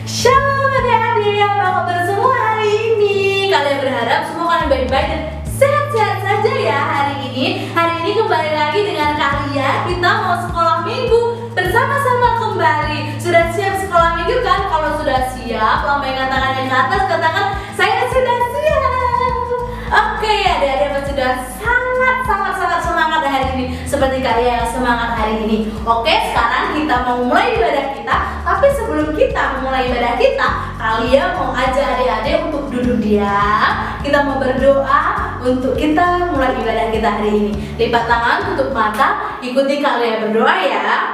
Shalom adik-adik, apa kabar semua hari ini? Kalian berharap semua kalian baik-baik dan sehat-sehat saja ya hari ini. Hari ini kembali lagi dengan kalian. Kita mau sekolah minggu bersama-sama kembali. Sudah siap sekolah minggu kan? Kalau sudah siap, lambaikan tangannya ke atas, katakan saya sudah siap. Oke, adik-adik sudah sangat semangat hari ini, seperti kalian yang semangat hari ini. Oke, sekarang kita mau mulai ibadah kita. Tapi sebelum kita memulai ibadah kita, kalian mau ajak adik-adik untuk duduk diam. Kita mau berdoa untuk kita mulai ibadah kita hari ini. Lipat tangan, tutup mata, ikuti kalian berdoa ya.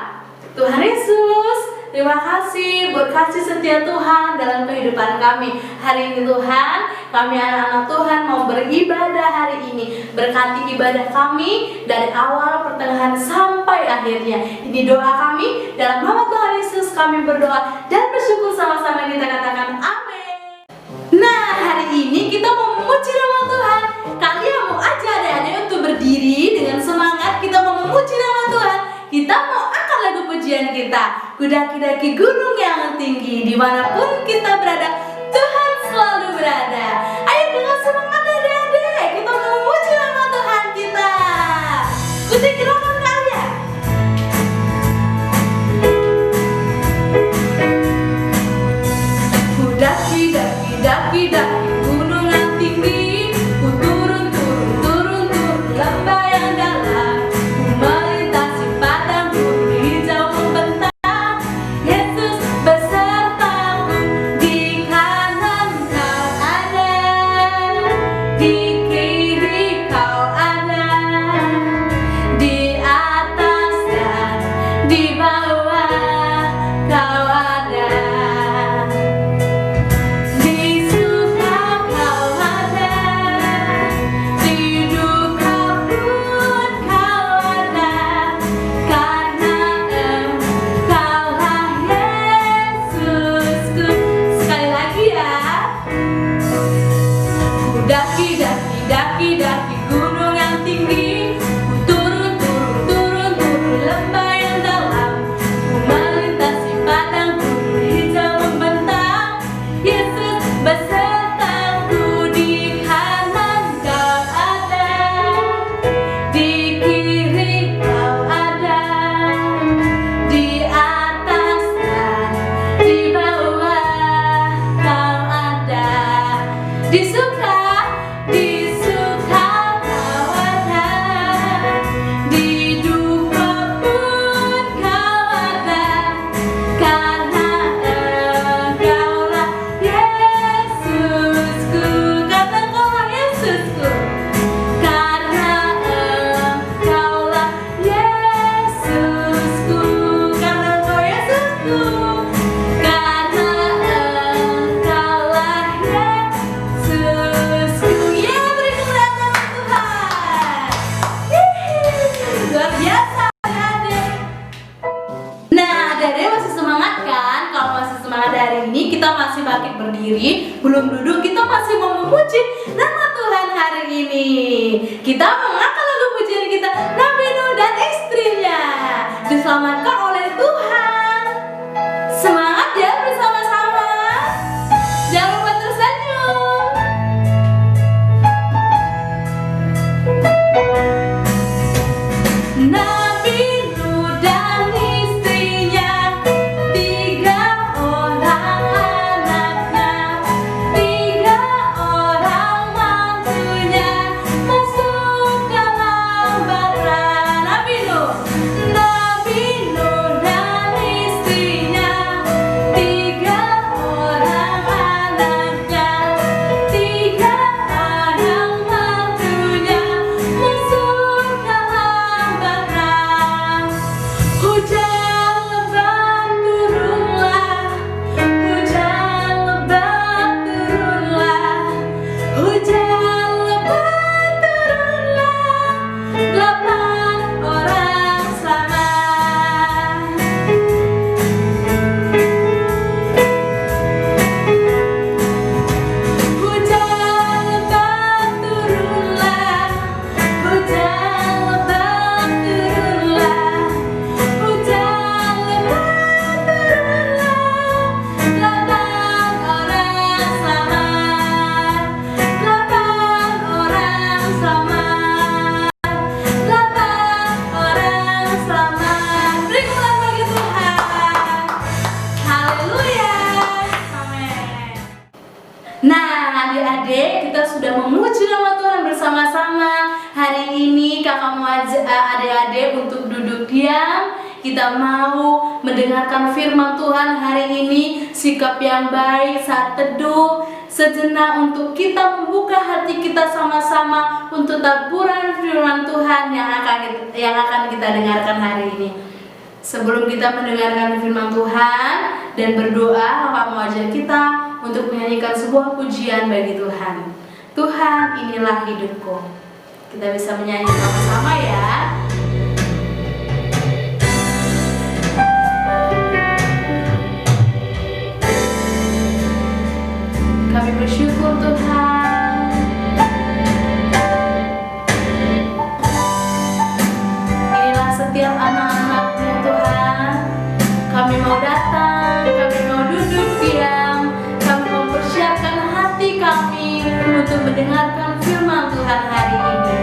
Tuhan Yesus, terima kasih buat kasih setia Tuhan dalam kehidupan kami. Hari ini Tuhan, kami anak-anak Tuhan mau beribadah hari ini. Berkati ibadah kami dari awal, pertengahan, sampai akhirnya. Ini doa kami, dalam nama Tuhan Yesus kami berdoa dan bersyukur sama-sama, kita katakan amin. Nah, hari ini kita mau memuji nama Tuhan. Kalian mau aja adik-adik untuk berdiri dengan semangat. Kita mau memuji nama Tuhan. Kita mau angkat lagu pujian kita. Ku daki-daki gunung yang tinggi, dimanapun kita berada, Tuhan selalu berada. Ayo dengan semangat adik-adik, kita mau memuji nama Tuhan kita. Ikuti gerakan kalian. Ku daki-daki gunung yang tinggi, ku turun lembah yang dalam, ku melintasi padang gurun hijau membentang. Yesus besertaku, di kanan kau ada, di kiri kau ada, di atas dan di bawah kau ada. Di suka kau ada, di duka pun kau ada, karena Engkaulah Yesusku. Sekali lagi ya. Ku daki-daki gunung yang tinggi, ku turun lembah yang dalam, ku melintasi padang gurun hijau membentang. Yesus besertaku, di kanan kau ada, di kiri kau ada, di atas dan di bawah kau ada. Di suka kau ada, di duka pun kau ada, karena Engkaulah Yesusku. Kata Engkaulah Yesusku, karena Engkaulah Yesusku, karena Engkau Yesusku, karena Engkaulah Yesusku. Ya, beri kemuliaan Tuhan. Luar biasa adik-adik. Nah, adik-adik masih semangat kan? Kalau masih semangat hari ini, kita masih bangkit berdiri, belum duduk, kita masih mau memuji nama Tuhan hari ini. Kita mengangkat lagu pujian kita, Nabi Nuh dan istrinya, diselamatkan oleh Tuhan. Semangat ya bersama-sama. Jangan lupa tersenyum. Nabi Nuh dan istrinya, 3 orang anaknya, 3 orang mantunya, masuk dalam bara. Nabi Nuh Nah, adik-adik, kita sudah memuji nama Tuhan bersama-sama. Hari ini kakak mau ajak adik-adik untuk duduk diam. Kita mau mendengarkan firman Tuhan hari ini. Sikap yang baik saat teduh sejenak untuk kita membuka hati kita sama-sama untuk taburan firman Tuhan yang akan kita dengarkan hari ini. Sebelum kita mendengarkan firman Tuhan dan berdoa, kakak mau ajak kita untuk menyanyikan sebuah pujian bagi Tuhan. Tuhan, inilah hidupku. Kita bisa menyanyi sama-sama ya. Kami bersyukur Tuhan. Inilah setiap anak-anak-Mu Tuhan. Kami mau datang, kami mau duduk diam, kami mau persiapkan hati kami untuk mendengarkan firman Tuhan hari ini.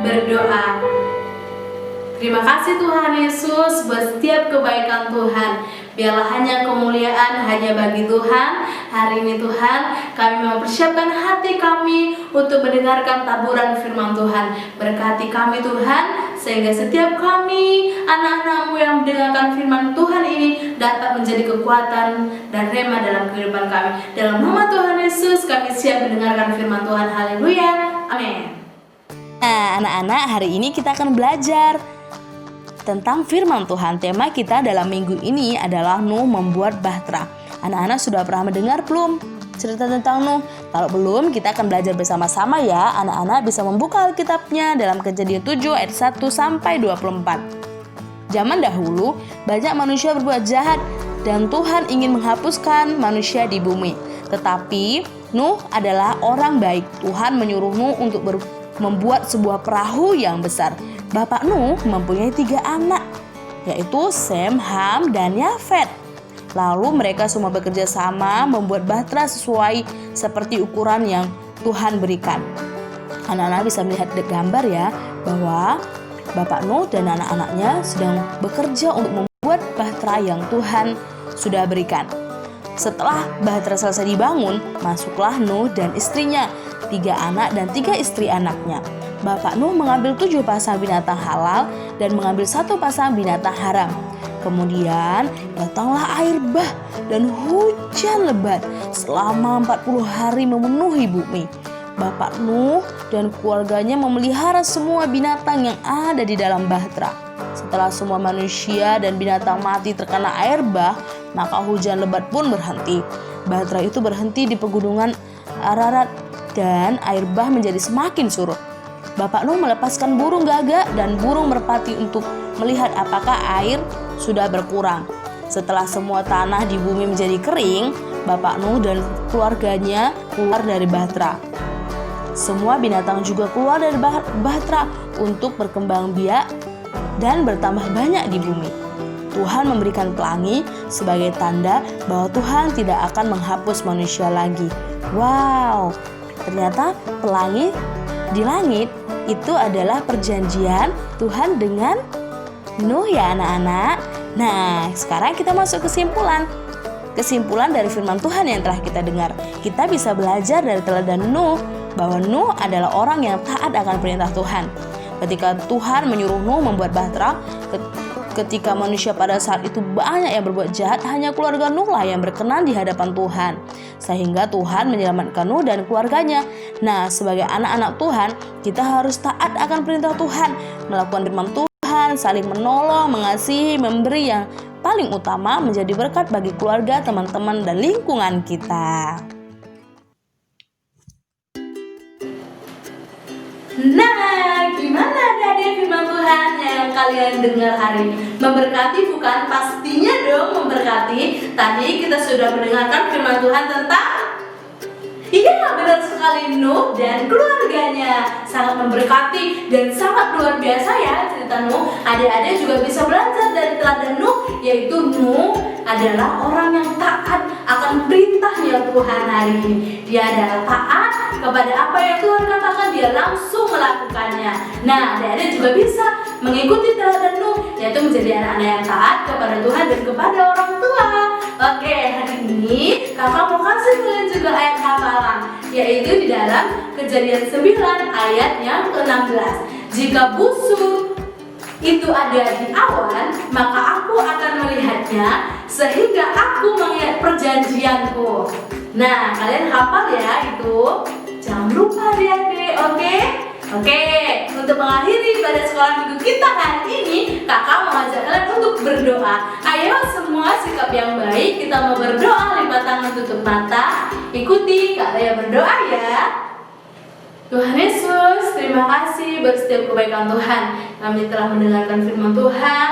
Berdoa. Terima kasih Tuhan Yesus buat setiap kebaikan Tuhan. Biarlah hanya kemuliaan hanya bagi Tuhan. Hari ini Tuhan, kami mempersiapkan hati kami untuk mendengarkan taburan firman Tuhan. Berkati kami Tuhan, sehingga setiap kami anak-anak-Mu yang mendengarkan firman Tuhan ini dapat menjadi kekuatan dan rema dalam kehidupan kami. Dalam nama Tuhan Yesus kami siap mendengarkan firman Tuhan. Haleluya. Amin. Nah, anak-anak, hari ini kita akan belajar tentang firman Tuhan. Tema kita dalam minggu ini adalah Nuh membuat bahtera. Anak-anak sudah pernah mendengar belum cerita tentang Nuh? Kalau belum, kita akan belajar bersama-sama ya. Anak-anak bisa membuka Alkitabnya dalam Kejadian 7 ayat 1 sampai 24. Zaman dahulu, banyak manusia berbuat jahat dan Tuhan ingin menghapuskan manusia di bumi. Tetapi Nuh adalah orang baik. Tuhan menyuruh Nuh untuk membuat sebuah perahu yang besar. Bapak Nuh mempunyai 3 anak, yaitu Sem, Ham, dan Yafet. Lalu mereka semua bekerja sama membuat bahtera sesuai seperti ukuran yang Tuhan berikan. Anak-anak bisa melihat gambar ya, bahwa Bapak Nuh dan anak-anaknya sedang bekerja untuk membuat bahtera yang Tuhan sudah berikan. Setelah bahtera selesai dibangun, masuklah Nuh dan istrinya, 3 anak dan 3 istri anaknya. Bapak Nuh mengambil 7 pasang binatang halal dan mengambil 1 pasang binatang haram. Kemudian datanglah air bah dan hujan lebat selama 40 hari memenuhi bumi. Bapak Nuh dan keluarganya memelihara semua binatang yang ada di dalam bahtera. Setelah semua manusia dan binatang mati terkena air bah, maka hujan lebat pun berhenti. Bahtera itu berhenti di pegunungan Ararat dan air bah menjadi semakin surut. Bapak Nuh melepaskan burung gagak dan burung merpati untuk melihat apakah air sudah berkurang. Setelah semua tanah di bumi menjadi kering, Bapak Nuh dan keluarganya keluar dari bahtera. Semua binatang juga keluar dari bahtera untuk berkembang biak dan bertambah banyak di bumi. Tuhan memberikan pelangi sebagai tanda bahwa Tuhan tidak akan menghapus manusia lagi. Wow, ternyata pelangi di langit itu adalah perjanjian Tuhan dengan Nuh ya anak-anak. Nah, sekarang kita masuk kesimpulan. Kesimpulan dari firman Tuhan yang telah kita dengar. Kita bisa belajar dari teladan Nuh bahwa Nuh adalah orang yang taat akan perintah Tuhan. Ketika Tuhan menyuruh Nuh membuat bahtera, ketika manusia pada saat itu banyak yang berbuat jahat, hanya keluarga Nuh lah yang berkenan di hadapan Tuhan. Sehingga Tuhan menyelamatkan Nuh dan keluarganya. Nah, sebagai anak-anak Tuhan, kita harus taat akan perintah Tuhan, melakukan firman Tuhan, saling menolong, mengasihi, memberi, yang paling utama menjadi berkat bagi keluarga, teman-teman, dan lingkungan kita. Nah, gimana adik-adik firman Tuhan yang kalian dengar hari ini? Memberkati bukan? Pastinya dong memberkati. Tadi kita sudah mendengarkan firman Tuhan tentang benar sekali, Nuh dan keluarganya sangat memberkati dan sangat luar biasa ya cerita Nuh. Adik-adik juga bisa belajar dari teladan Nuh, yaitu Nuh adalah orang yang taat akan perintahnya Tuhan hari ini. Dia adalah taat kepada apa yang Tuhan katakan, dia langsung melakukannya. Nah, adik-adik juga bisa mengikuti teladan Nuh, yaitu menjadi anak-anak yang taat kepada Tuhan dan kepada orang tua. Oke, hari ini kakak mau kasih kalian juga ayat hafalan, yaitu di dalam Kejadian 9 ayat yang ke-16. Jika busur itu ada di awan, maka aku akan melihatnya, sehingga aku melihat perjanjianku. Nah, kalian hafal ya itu. Jangan lupa adik-adik, oke? Oke, untuk mengakhiri pada sekolah minggu kita hari ini, kakak mau ajak kalian untuk berdoa. Ayo semua sikap yang baik, kita mau berdoa, lipat tangan, tutup mata. Ikuti Kak Lea berdoa ya. Tuhan Yesus, terima kasih buat setiap kebaikan Tuhan. Kami telah mendengarkan firman Tuhan,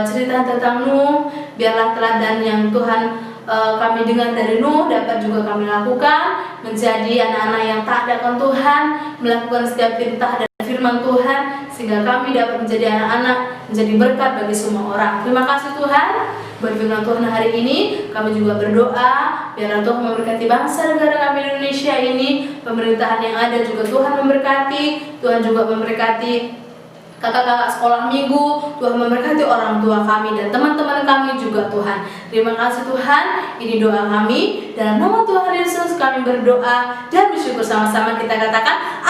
cerita tentang Nuh. Biarlah teladan yang Tuhan kami dengar dari Nuh dapat juga kami lakukan, menjadi anak-anak yang taat akan Tuhan, melakukan setiap perintah dan firman Tuhan, sehingga kami dapat menjadi anak-anak, menjadi berkat bagi semua orang. Terima kasih Tuhan buat firman Tuhan hari ini. Kami juga berdoa biar Tuhan memberkati bangsa negara kami Indonesia ini, pemerintahan yang ada juga Tuhan memberkati. Tuhan juga memberkati kakak-kakak sekolah minggu, Tuhan memberkati orang tua kami dan teman-teman kami juga Tuhan. Terima kasih Tuhan, ini doa kami. Dalam nama Tuhan Yesus kami berdoa dan bersyukur, sama-sama kita katakan